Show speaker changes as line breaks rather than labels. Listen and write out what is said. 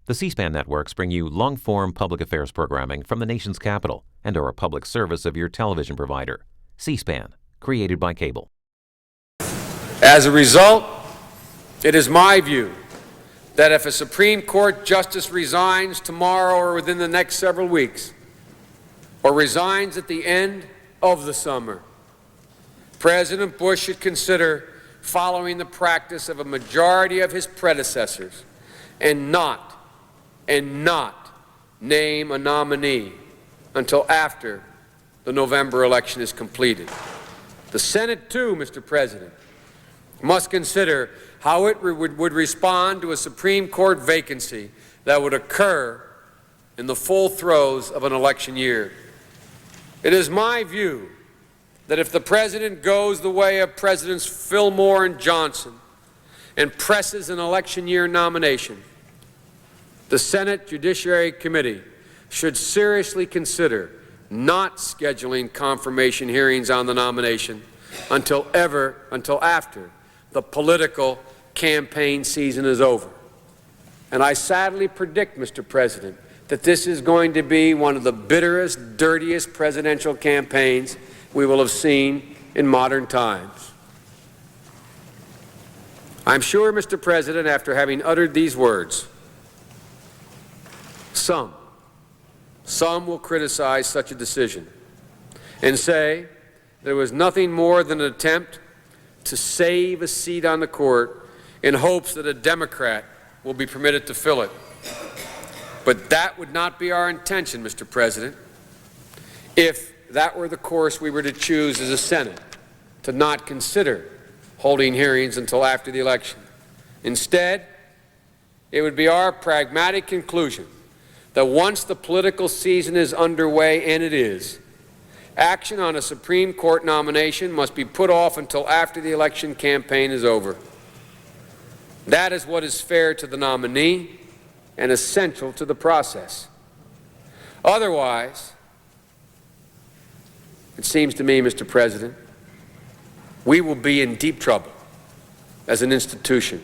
The C-SPAN networks bring you long-form public affairs programming from the nation's capital and are a public service of your television provider. C-SPAN, created by cable.
As a result, it is my view that if a Supreme Court justice resigns tomorrow or within the next several weeks, or resigns at the end of the summer, President Bush should consider following the practice of a majority of his predecessors and not name a nominee until after the November election is completed. The Senate, too, Mr. President, must consider how it would respond to a Supreme Court vacancy that would occur in the full throes of an election year. It is my view that if the President goes the way of Presidents Fillmore and Johnson and presses an election year nomination, the Senate Judiciary Committee should seriously consider not scheduling confirmation hearings on the nomination until after the political campaign season is over. And I sadly predict, Mr. President, that this is going to be one of the bitterest, dirtiest presidential campaigns we will have seen in modern times. I'm sure, Mr. President, after having uttered these words, some will criticize such a decision and say there was nothing more than an attempt to save a seat on the court in hopes that a Democrat will be permitted to fill it. But that would not be our intention, Mr. President, if that were the course we were to choose as a Senate, to not consider holding hearings until after the election. Instead, it would be our pragmatic conclusion that once the political season is underway, and it is, action on a Supreme Court nomination must be put off until after the election campaign is over. That is what is fair to the nominee and essential to the process. Otherwise, it seems to me, Mr. President, we will be in deep trouble as an institution.